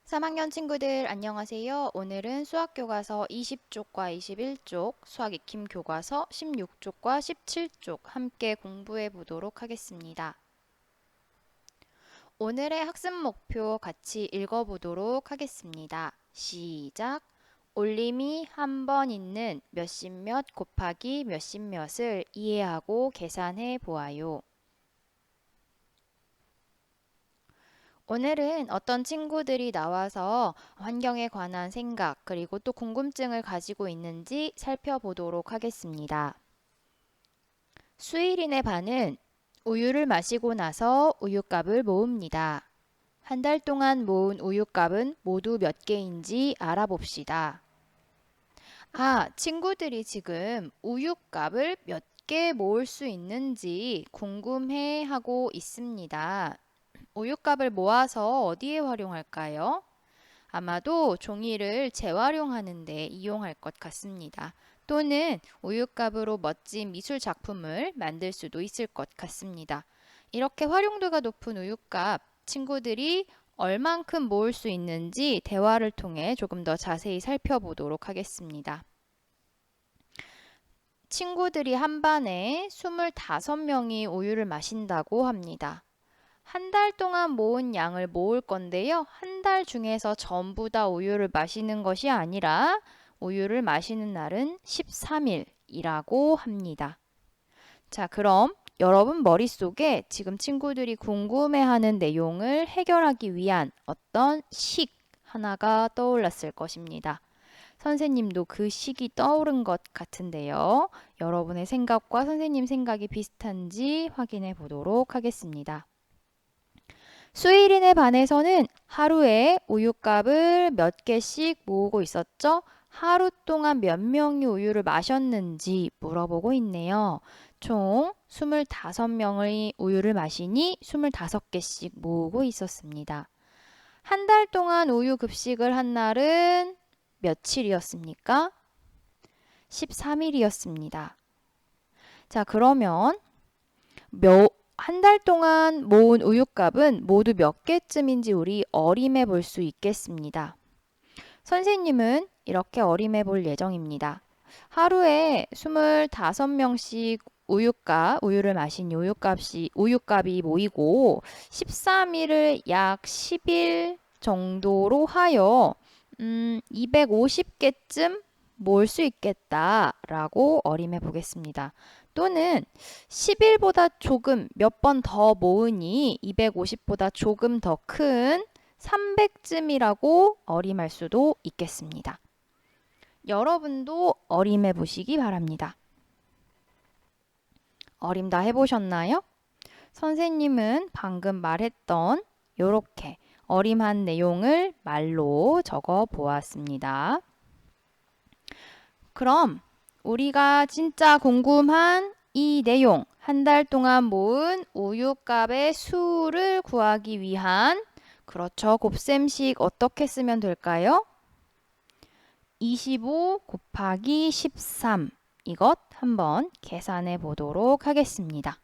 3학년 친구들 안녕하세요. 오늘은 수학 교과서 20쪽과 21쪽, 수학 익힘 교과서 16쪽과 17쪽 함께 공부해 보도록 하겠습니다. 오늘의 학습 목표 같이 읽어보도록 하겠습니다. 시작! 올림이 한 번 있는 몇십몇 곱하기 몇십몇을 이해하고 계산해 보아요. 오늘은 어떤 친구들이 나와서 환경에 관한 생각 그리고 또 궁금증을 가지고 있는지 살펴보도록 하겠습니다. 수일인의 반은 우유를 마시고 나서 우유값을 모읍니다. 한 달 동안 모은 우유값은 모두 몇 개인지 알아봅시다. 친구들이 지금 우유값을 몇 개 모을 수 있는지 궁금해 하고 있습니다. 우유값을 모아서 어디에 활용할까요? 아마도 종이를 재활용하는 데 이용할 것 같습니다. 또는 우유값으로 멋진 미술 작품을 만들 수도 있을 것 같습니다. 이렇게 활용도가 높은 우유값, 친구들이 얼만큼 모을 수 있는지 대화를 통해 조금 더 자세히 살펴보도록 하겠습니다. 친구들이 한 반에 25명이 우유를 마신다고 합니다. 한 달 동안 모은 양을 모을 건데요. 한 달 중에서 전부 다 우유를 마시는 것이 아니라 우유를 마시는 날은 13일이라고 합니다. 자, 그럼 여러분 머릿속에 지금 친구들이 궁금해하는 내용을 해결하기 위한 어떤 식 하나가 떠올랐을 것입니다. 선생님도 그 식이 떠오른 것 같은데요. 여러분의 생각과 선생님 생각이 비슷한지 확인해 보도록 하겠습니다. 수일인의 반에서는 하루에 우유값을 몇 개씩 모으고 있었죠? 하루 동안 몇 명이 우유를 마셨는지 물어보고 있네요. 총 25명의 우유를 마시니 25개씩 모으고 있었습니다. 한 달 동안 우유 급식을 한 날은 며칠이었습니까? 13일이었습니다. 자, 그러면 한 달 동안 모은 우유값은 모두 몇 개쯤인지 우리 어림해 볼 수 있겠습니다. 선생님은 이렇게 어림해 볼 예정입니다. 하루에 25명씩 우유를 마신 우유값이 모이고 13일을 약 10일 정도로 하여 250개쯤 모을 수 있겠다라고 어림해 보겠습니다. 또는 10일보다 조금 몇 번 더 모으니 250보다 조금 더 큰 300쯤이라고 어림할 수도 있겠습니다. 여러분도 어림해 보시기 바랍니다. 어림 다 해보셨나요? 선생님은 방금 말했던 이렇게 어림한 내용을 말로 적어 보았습니다. 그럼 우리가 진짜 궁금한 이 내용, 한 달 동안 모은 우유값의 수를 구하기 위한 그렇죠. 곱셈식 어떻게 쓰면 될까요? 25 곱하기 13 이것 한번 계산해 보도록 하겠습니다.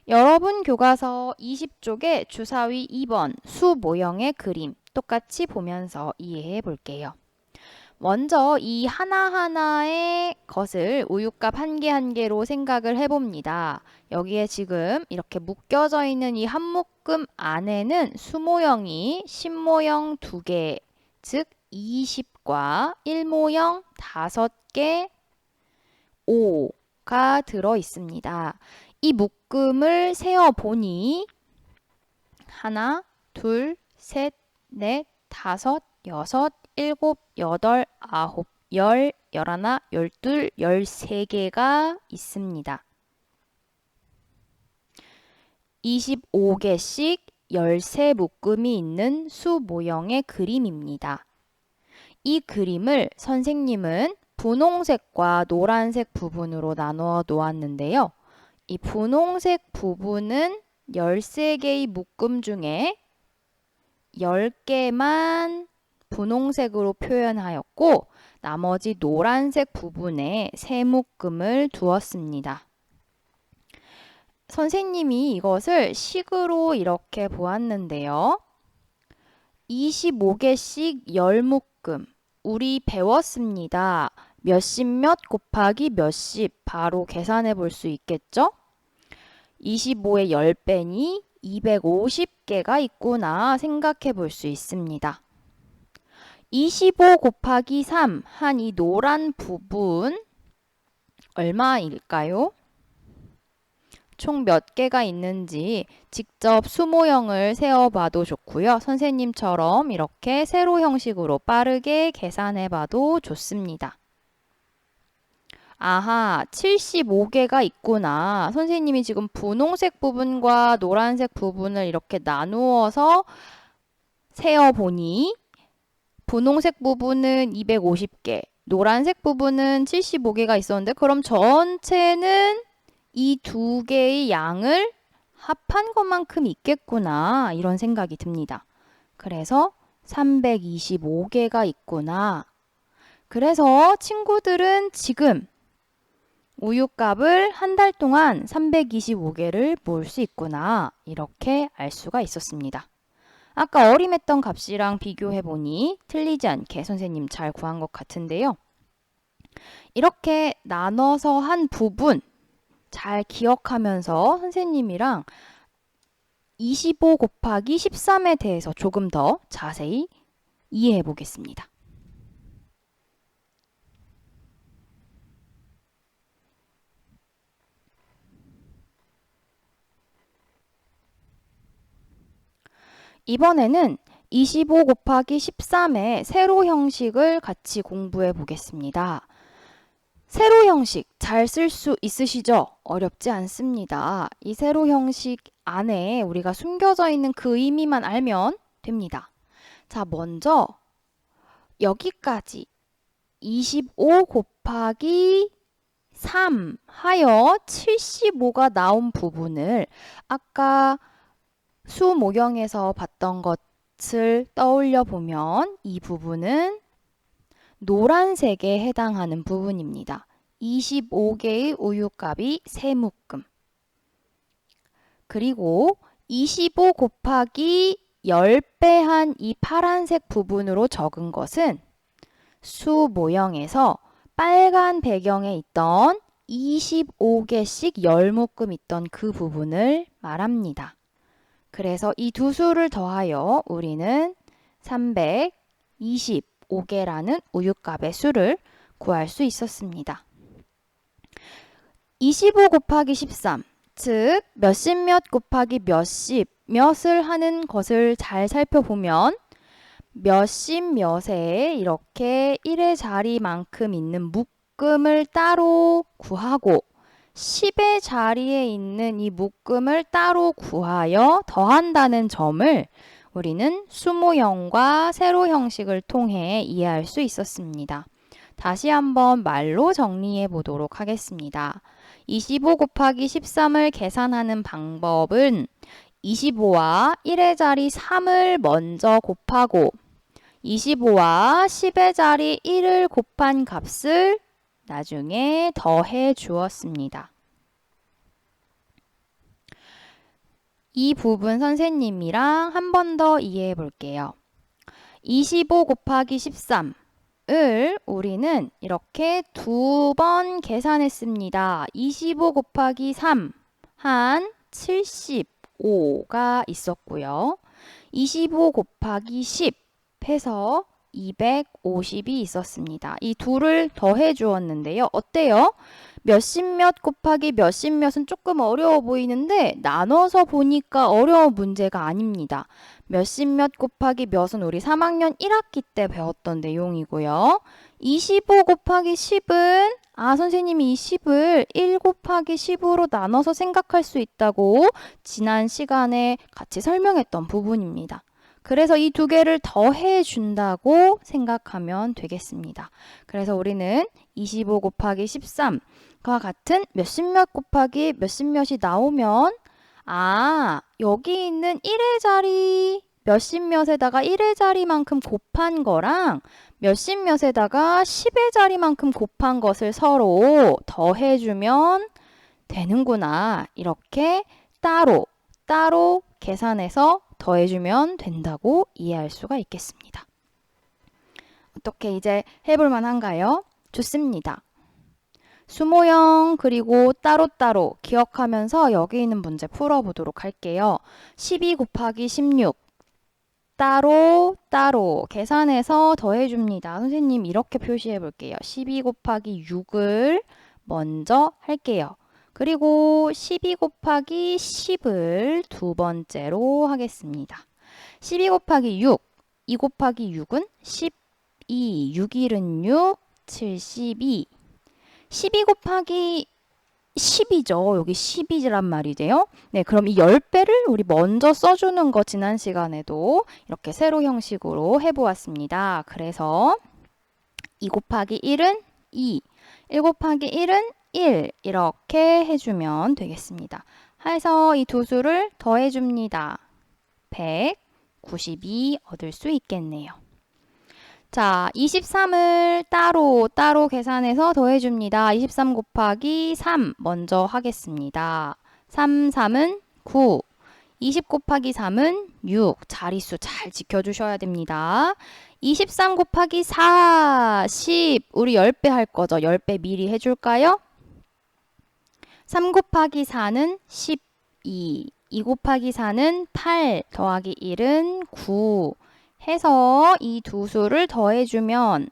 여러분 교과서 20쪽에 주사위 2번 수 모형의 그림 똑같이 보면서 이해해 볼게요. 먼저 이 하나하나의 것을 우유값 한 개 한 개로 생각을 해봅니다. 여기에 지금 이렇게 묶여져 있는 이 한 묶음 안에는 수모형이 10모형 2개, 즉 20과 1모형 5개, 5가 들어 있습니다. 이 묶음을 세어보니 하나, 둘, 셋, 넷, 다섯, 여섯, 일곱, 여덟, 아홉, 열, 열하나, 열둘, 13개가 있습니다. 25개씩 13묶음이 있는 수 모형의 그림입니다. 이 그림을 선생님은 분홍색과 노란색 부분으로 나누어 놓았는데요. 이 분홍색 부분은 13개의 묶음 중에 10개만 분홍색으로 표현하였고 나머지 노란색 부분에 세 묶음을 두었습니다. 선생님이 이것을 식으로 이렇게 보았는데요. 25개씩 열묶음. 우리 배웠습니다. 몇십 몇 곱하기 몇십 바로 계산해 볼 수 있겠죠? 25의 10배니 250개가 있구나 생각해 볼 수 있습니다. 25 곱하기 3 한 이 노란 부분 얼마일까요? 총 몇 개가 있는지 직접 수모형을 세어봐도 좋고요. 선생님처럼 이렇게 세로 형식으로 빠르게 계산해봐도 좋습니다. 아하, 75개가 있구나. 선생님이 지금 분홍색 부분과 노란색 부분을 이렇게 나누어서 세어보니 분홍색 부분은 250개, 노란색 부분은 75개가 있었는데 그럼 전체는 이 두 개의 양을 합한 것만큼 있겠구나 이런 생각이 듭니다. 그래서 325개가 있구나. 그래서 친구들은 지금 우유값을 한 달 동안 325개를 모을 수 있구나 이렇게 알 수가 있었습니다. 아까 어림했던 값이랑 비교해보니 틀리지 않게 선생님 잘 구한 것 같은데요. 이렇게 나눠서 한 부분 잘 기억하면서 선생님이랑 25 곱하기 13에 대해서 조금 더 자세히 이해해 보겠습니다. 이번에는 25 곱하기 13의 세로 형식을 같이 공부해 보겠습니다. 세로 형식 잘 쓸 수 있으시죠? 어렵지 않습니다. 이 세로 형식 안에 우리가 숨겨져 있는 그 의미만 알면 됩니다. 자, 먼저 여기까지 25 곱하기 3 하여 75가 나온 부분을 아까 수 모형에서 봤던 것을 떠올려 보면 이 부분은 노란색에 해당하는 부분입니다. 25개의 우유값이 3묶음. 그리고 25 곱하기 10배 한 이 파란색 부분으로 적은 것은 수 모형에서 빨간 배경에 있던 25개씩 10묶음 있던 그 부분을 말합니다. 그래서 이 두 수를 더하여 우리는 325개라는 우유값의 수를 구할 수 있었습니다. 25 곱하기 13, 즉 몇십 몇 곱하기 몇십, 몇을 하는 것을 잘 살펴보면 몇십 몇에 이렇게 1의 자리만큼 있는 묶음을 따로 구하고 10의 자리에 있는 이 묶음을 따로 구하여 더한다는 점을 우리는 수모형과 세로 형식을 통해 이해할 수 있었습니다. 다시 한번 말로 정리해 보도록 하겠습니다. 25 곱하기 13을 계산하는 방법은 25와 1의 자리 3을 먼저 곱하고 25와 10의 자리 1을 곱한 값을 나중에 더해 주었습니다. 이 부분 선생님이랑 한 번 더 이해해 볼게요. 25 곱하기 13을 우리는 이렇게 두 번 계산했습니다. 25 곱하기 3 한 75가 있었고요. 25 곱하기 10 해서 250이 있었습니다. 이 둘을 더해 주었는데요. 어때요? 몇십 몇 곱하기 몇십 몇은 조금 어려워 보이는데 나눠서 보니까 어려운 문제가 아닙니다. 몇십 몇 곱하기 몇은 우리 3학년 1학기 때 배웠던 내용이고요. 25 곱하기 10은 선생님이 이 10을 1 곱하기 10으로 나눠서 생각할 수 있다고 지난 시간에 같이 설명했던 부분입니다. 그래서 이 두 개를 더해 준다고 생각하면 되겠습니다. 그래서 우리는 25 곱하기 13과 같은 몇십 몇 곱하기 몇십 몇이 나오면 여기 있는 1의 자리 몇십 몇에다가 1의 자리만큼 곱한 거랑 몇십 몇에다가 10의 자리만큼 곱한 것을 서로 더해주면 되는구나. 이렇게 따로 계산해서 더해주면 된다고 이해할 수가 있겠습니다. 어떻게 이제 해볼 만한가요? 좋습니다. 수모형 그리고 따로따로 기억하면서 여기 있는 문제 풀어보도록 할게요. 12 곱하기 16 따로 계산해서 더해줍니다. 선생님 이렇게 표시해 볼게요. 12 곱하기 6을 먼저 할게요. 그리고 12 곱하기 10을 두 번째로 하겠습니다. 12 곱하기 6, 2 곱하기 6은 12, 6, 1은 6, 72. 12 곱하기 10이죠. 여기 10이란 말이죠. 네, 그럼 이 10배를 우리 먼저 써주는 거 지난 시간에도 이렇게 세로 형식으로 해보았습니다. 그래서 2 곱하기 1은 2, 1 곱하기 1은 1 이렇게 해주면 되겠습니다. 해서 이 두 수를 더해줍니다. 192 얻을 수 있겠네요. 자, 23을 따로 계산해서 더해줍니다. 23 곱하기 3 먼저 하겠습니다. 3, 3은 9. 20 곱하기 3은 6. 자릿수 잘 지켜주셔야 됩니다. 23 곱하기 4, 10. 우리 10배 할 거죠. 10배 미리 해줄까요? 3 곱하기 4는 12. 2 곱하기 4는 8. 더하기 1은 9. 해서 이 두 수를 더해주면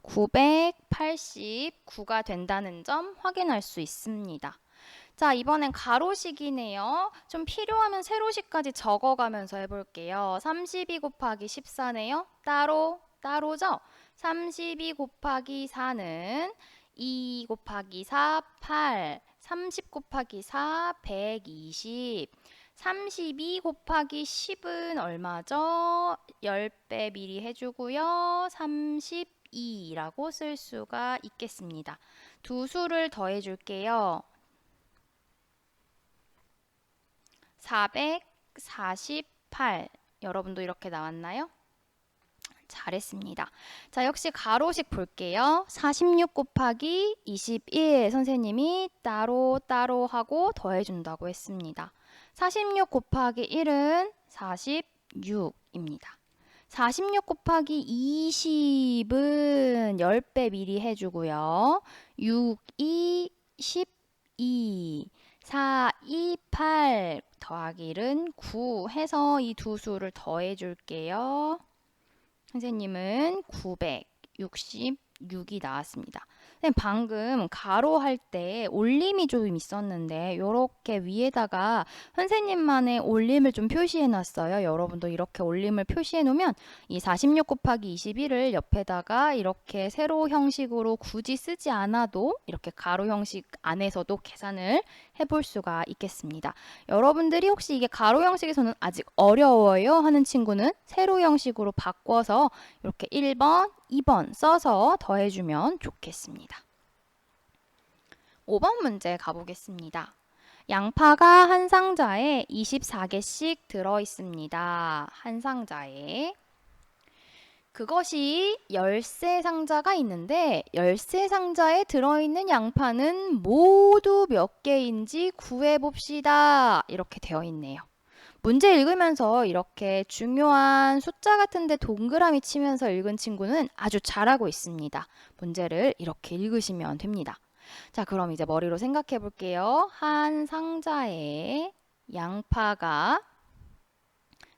989가 된다는 점 확인할 수 있습니다. 자, 이번엔 가로식이네요. 좀 필요하면 세로식까지 적어가면서 해볼게요. 32 곱하기 14네요. 따로죠? 32 곱하기 4는 2 곱하기 4, 8. 30 곱하기 4, 120. 32 곱하기 10은 얼마죠? 10배 미리 해주고요. 32라고 쓸 수가 있겠습니다. 두 수를 더해줄게요. 448. 여러분도 이렇게 나왔나요? 잘했습니다. 자, 역시 가로식 볼게요. 46 곱하기 21 선생님이 따로 하고 더해준다고 했습니다. 46 곱하기 1은 46입니다. 46 곱하기 20은 10배 미리 해주고요. 6, 2, 12, 4, 2, 8 더하기 1은 9 해서 이 두 수를 더해줄게요. 선생님은 966이 나왔습니다. 방금 가로 할 때 올림이 좀 있었는데 이렇게 위에다가 선생님만의 올림을 좀 표시해 놨어요. 여러분도 이렇게 올림을 표시해 놓으면 이 46 곱하기 21을 옆에다가 이렇게 세로 형식으로 굳이 쓰지 않아도 이렇게 가로 형식 안에서도 계산을 해볼 수가 있겠습니다. 여러분들이 혹시 이게 가로 형식에서는 아직 어려워요 하는 친구는 세로 형식으로 바꿔서 이렇게 1번, 2번 써서 더해주면 좋겠습니다. 5번 문제 가보겠습니다. 양파가 한 상자에 24개씩 들어있습니다. 한 상자에. 그것이 열쇠 상자가 있는데 열쇠 상자에 들어있는 양파는 모두 몇 개인지 구해봅시다. 이렇게 되어 있네요. 문제 읽으면서 이렇게 중요한 숫자 같은데 동그라미 치면서 읽은 친구는 아주 잘하고 있습니다. 문제를 이렇게 읽으시면 됩니다. 자, 그럼 이제 머리로 생각해 볼게요. 한 상자에 양파가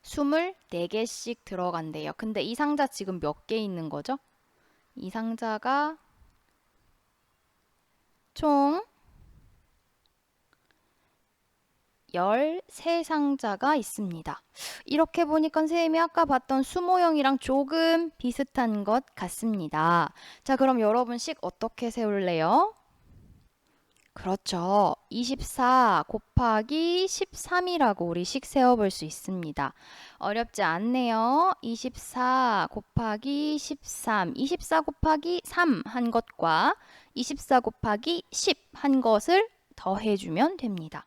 24개씩 들어간대요. 근데 이 상자 지금 몇 개 있는 거죠? 이 상자가 총 13상자가 있습니다. 이렇게 보니까 선생님이 아까 봤던 수모형이랑 조금 비슷한 것 같습니다. 자, 그럼 여러분 식 어떻게 세울래요? 그렇죠. 24 곱하기 13이라고 우리 식 세워볼 수 있습니다. 어렵지 않네요. 24 곱하기 13, 24 곱하기 3 한 것과 24 곱하기 10 한 것을 더해주면 됩니다.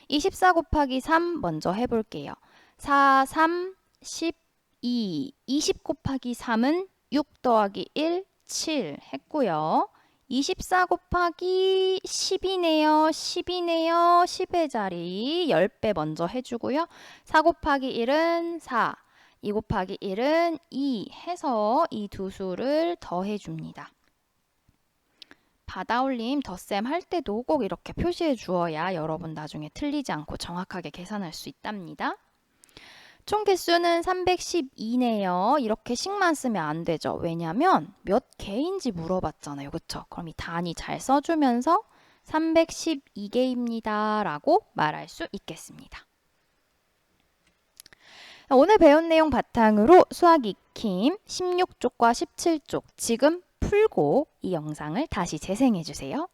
24 곱하기 3 먼저 해볼게요. 4, 3, 12. 20 곱하기 3은 6 더하기 1, 7 했고요. 24 곱하기 10이네요. 10이네요. 10의 자리 10배 먼저 해주고요. 4 곱하기 1은 4, 2 곱하기 1은 2 해서 이 두 수를 더해줍니다. 받아올림 덧셈 할 때도 꼭 이렇게 표시해 주어야 여러분 나중에 틀리지 않고 정확하게 계산할 수 있답니다. 총 개수는 312네요. 이렇게 식만 쓰면 안 되죠. 왜냐면 몇 개인지 물어봤잖아요. 그쵸? 그럼 이 단위 잘 써주면서 312개입니다. 라고 말할 수 있겠습니다. 오늘 배운 내용 바탕으로 수학 익힘 16쪽과 17쪽 지금 풀고 이 영상을 다시 재생해 주세요.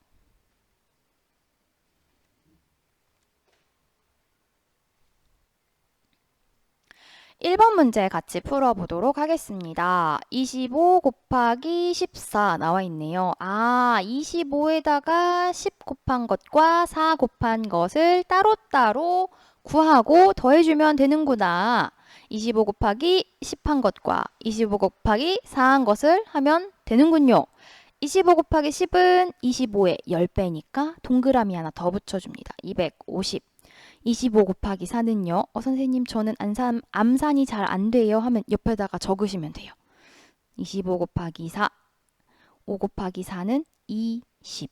1번 문제 같이 풀어보도록 하겠습니다. 25 곱하기 14 나와 있네요. 25에다가 10 곱한 것과 4 곱한 것을 따로따로 구하고 더해주면 되는구나. 25 곱하기 10 한 것과 25 곱하기 4 한 것을 하면 되는군요. 25 곱하기 10은 25의 10배니까 동그라미 하나 더 붙여줍니다. 250. 25 곱하기 4는요. 선생님 저는 암산이 잘 안 돼요 하면 옆에다가 적으시면 돼요. 25 곱하기 4, 5 곱하기 4는 20,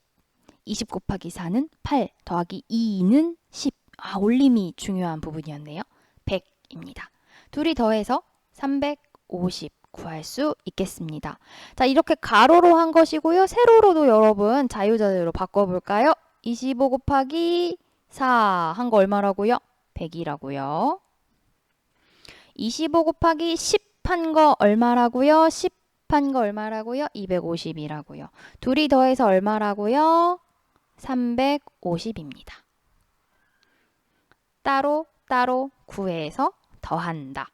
20 곱하기 4는 8, 더하기 2는 10. 올림이 중요한 부분이었네요. 100입니다. 둘이 더해서 350 구할 수 있겠습니다. 자, 이렇게 가로로 한 것이고요. 세로로도 여러분 자유자재로 바꿔볼까요? 25 곱하기 4 한 거 얼마라고요? 100이라고요. 25 곱하기 10 한 거 얼마라고요? 10 한 거 얼마라고요? 250이라고요. 둘이 더해서 얼마라고요? 350입니다. 따로 구해서 더한다.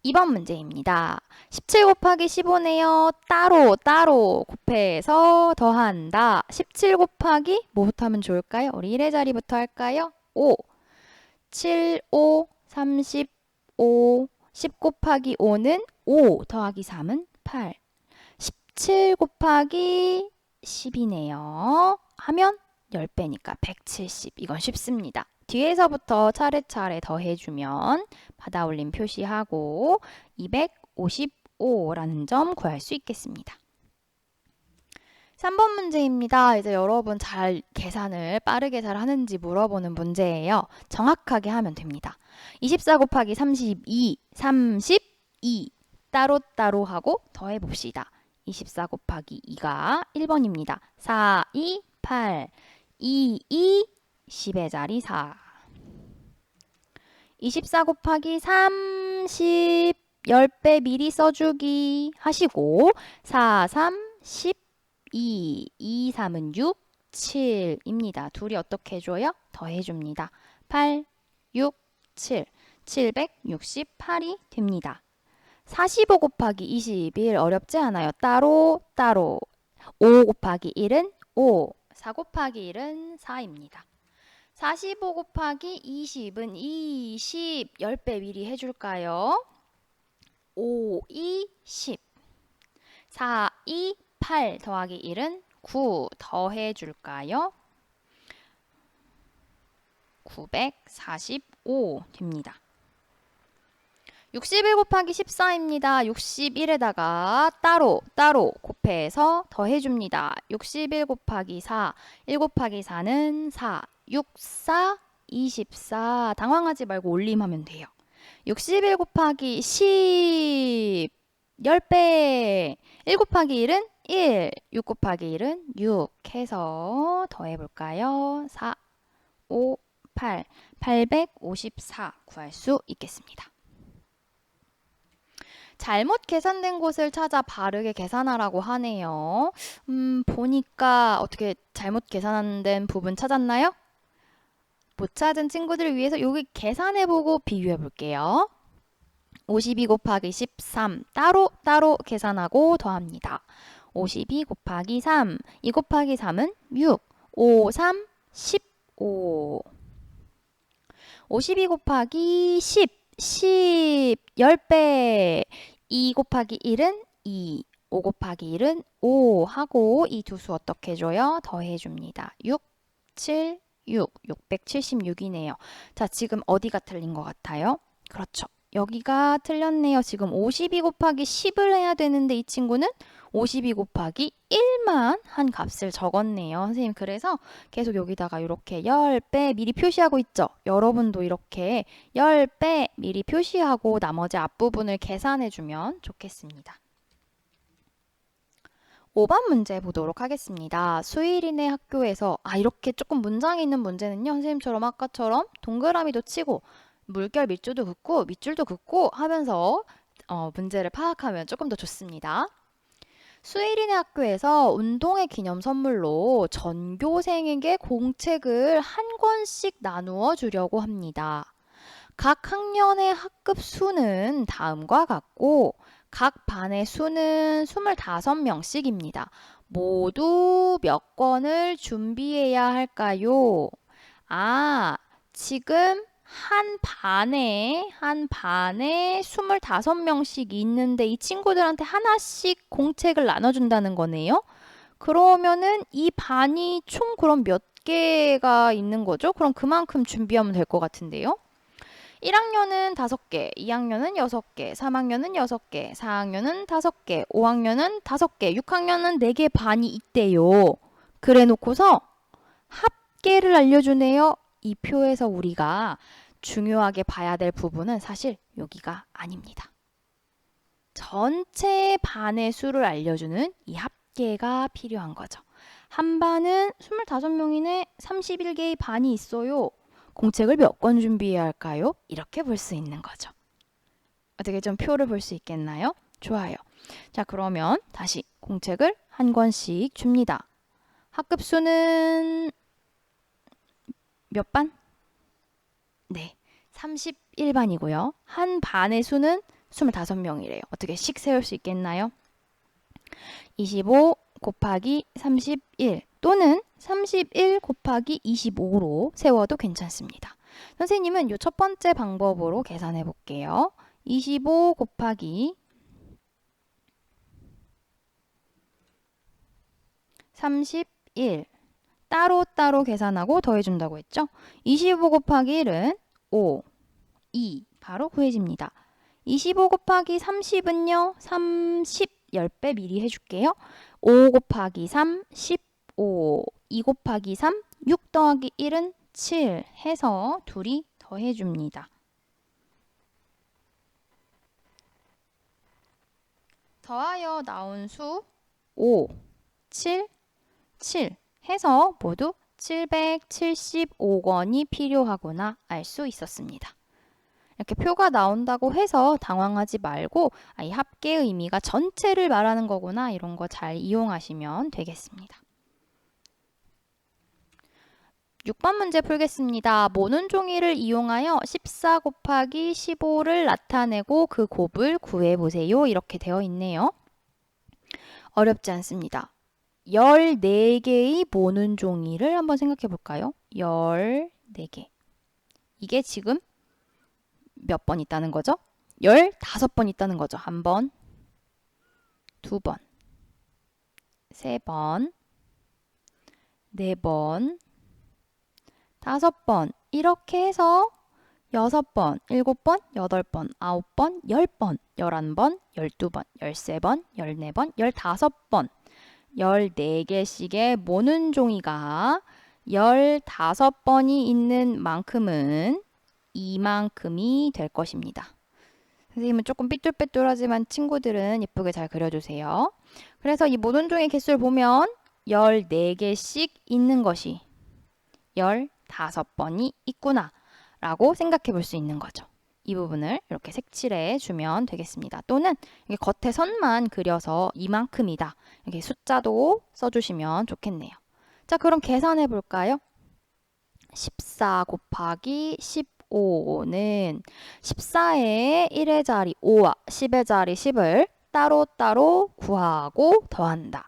2번 문제입니다. 17 곱하기 15네요. 따로 곱해서 더한다. 17 곱하기 뭐부터 하면 좋을까요? 우리 1의 자리부터 할까요? 5. 7, 5, 35. 10 곱하기 5는 5 더하기 3은 8. 17 곱하기 10이네요. 하면 10배니까 170. 이건 쉽습니다. 뒤에서부터 차례차례 더해주면 받아올림 표시하고 255라는 점 구할 수 있겠습니다. 3번 문제입니다. 이제 여러분 잘 계산을 빠르게 잘 하는지 물어보는 문제예요. 정확하게 하면 됩니다. 24 곱하기 32, 32 따로따로 하고 더해봅시다. 24 곱하기 2가 1번입니다. 4, 2, 8, 2, 2, 10의 자리 4. 24 곱하기 30, 10배 미리 써주기 하시고 4, 3, 10, 2, 2, 3은 6, 7입니다. 둘이 어떻게 해줘요? 더해줍니다. 8, 6, 7, 768이 됩니다. 45 곱하기 21 어렵지 않아요. 따로 5 곱하기 1은 5, 4 곱하기 1은 4입니다. 45 곱하기 20은 20, 10배 미리 해줄까요? 5, 2, 10. 4, 2, 8 더하기 1은 9 더해줄까요? 945 됩니다. 61 곱하기 14입니다. 61에다가 따로 곱해서 더해줍니다. 61 곱하기 4, 1 곱하기 4는 4, 6, 4, 24. 당황하지 말고 올림하면 돼요. 61 곱하기 10, 10배. 1 곱하기 1은 1, 6 곱하기 1은 6 해서 더해볼까요? 4, 5, 8, 854 구할 수 있겠습니다. 잘못 계산된 곳을 찾아 바르게 계산하라고 하네요. 보니까 어떻게 잘못 계산된 부분 찾았나요? 못 찾은 친구들을 위해서 여기 계산해보고 비교해볼게요. 52 곱하기 13 따로 계산하고 더합니다. 52 곱하기 3, 2 곱하기 3은 6, 5, 3, 15. 52 곱하기 10, 10, 10배. 2 곱하기 1은 2, 5 곱하기 1은 5 하고 이 두 수 어떻게 줘요? 더해줍니다. 6, 7, 6, 676이네요. 자, 지금 어디가 틀린 것 같아요? 그렇죠. 여기가 틀렸네요. 지금 52 곱하기 10을 해야 되는데 이 친구는 52 곱하기 1만 한 값을 적었네요. 선생님 그래서 계속 여기다가 이렇게 10배 미리 표시하고 있죠. 여러분도 이렇게 10배 미리 표시하고 나머지 앞부분을 계산해주면 좋겠습니다. 5번 문제 보도록 하겠습니다. 수일이네 학교에서 이렇게 조금 문장이 있는 문제는요. 선생님처럼 아까처럼 동그라미도 치고 물결 밑줄도 긋고 밑줄도 긋고 하면서 문제를 파악하면 조금 더 좋습니다. 수일이네 학교에서 운동회 기념 선물로 전교생에게 공책을 한 권씩 나누어 주려고 합니다. 각 학년의 학급 수는 다음과 같고 각 반의 수는 25명씩입니다. 모두 몇 권을 준비해야 할까요? 지금 한 반에 25명씩 있는데 이 친구들한테 하나씩 공책을 나눠준다는 거네요. 그러면은 이 반이 총 그럼 몇 개가 있는 거죠? 그럼 그만큼 준비하면 될 것 같은데요. 1학년은 5개, 2학년은 6개, 3학년은 6개, 4학년은 5개, 5학년은 5개, 6학년은 4개 반이 있대요. 그래 놓고서 합계를 알려주네요. 이 표에서 우리가 중요하게 봐야 될 부분은 사실 여기가 아닙니다. 전체 반의 수를 알려주는 이 합계가 필요한 거죠. 한 반은 25명이네 31개의 반이 있어요. 공책을 몇 권 준비해야 할까요? 이렇게 볼 수 있는 거죠. 어떻게 좀 표를 볼 수 있겠나요? 좋아요. 자, 그러면 다시 공책을 한 권씩 줍니다. 학급 수는 몇 반? 네, 31반이고요. 한 반의 수는 25명이래요. 어떻게 씩 세울 수 있겠나요? 25 곱하기 31 또는 31 곱하기 25로 세워도 괜찮습니다. 선생님은 이 첫 번째 방법으로 계산해 볼게요. 25 곱하기 31 따로따로 계산하고 더해준다고 했죠? 25 곱하기 1은 5, 2 바로 구해집니다. 25 곱하기 30은요. 30 10배 미리 해줄게요. 5 곱하기 3, 15, 2 곱하기 3, 6 더하기 1은 7 해서 둘이 더해줍니다. 더하여 나온 수 5, 7, 7 해서 모두 775권이 필요하구나 알 수 있었습니다. 이렇게 표가 나온다고 해서 당황하지 말고 이 합계의 의미가 전체를 말하는 거구나 이런 거 잘 이용하시면 되겠습니다. 6번 문제 풀겠습니다. 모는 종이를 이용하여 14 곱하기 15를 나타내고 그 곱을 구해보세요. 이렇게 되어 있네요. 어렵지 않습니다. 14개의 모는 종이를 한번 생각해 볼까요? 14개. 이게 지금 몇 번 있다는 거죠? 15번 있다는 거죠. 한 번, 두 번, 세 번, 네 번, 5번 이렇게 해서 6번, 7번, 8번, 9번, 10번, 11번, 12번, 13번, 14번, 15번 14개씩의 모는 종이가 15번이 있는 만큼은 이만큼이 될 것입니다. 선생님은 조금 삐뚤빼뚤하지만 친구들은 예쁘게 잘 그려주세요. 그래서 이 모는 종이 개수를 보면 14개씩 있는 것이 15번이 있구나 라고 생각해 볼 수 있는 거죠. 이 부분을 이렇게 색칠해 주면 되겠습니다. 또는 이렇게 겉에 선만 그려서 이만큼이다. 이렇게 숫자도 써주시면 좋겠네요. 자, 그럼 계산해 볼까요? 14 곱하기 15는 14의 1의 자리 5와 10의 자리 10을 따로따로 구하고 더한다.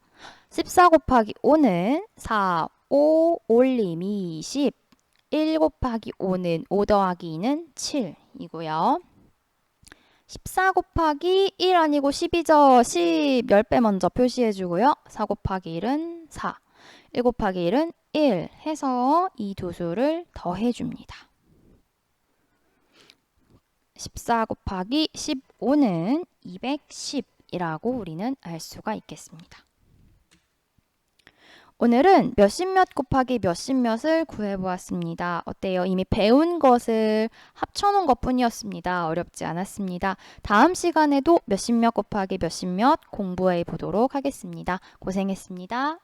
14 곱하기 5는 4, 5 올림이 10. 1 곱하기 5는 5 더하기 2는 7이고요. 14 곱하기 1 아니고 10이죠. 10, 10배 먼저 표시해주고요. 4 곱하기 1은 4, 1 곱하기 1은 1 해서 이 두 수를 더해줍니다. 14 곱하기 15는 210이라고 우리는 알 수가 있겠습니다. 오늘은 몇십 몇 곱하기 몇십 몇을 구해보았습니다. 어때요? 이미 배운 것을 합쳐놓은 것뿐이었습니다. 어렵지 않았습니다. 다음 시간에도 몇십 몇 곱하기 몇십 몇 공부해 보도록 하겠습니다. 고생했습니다.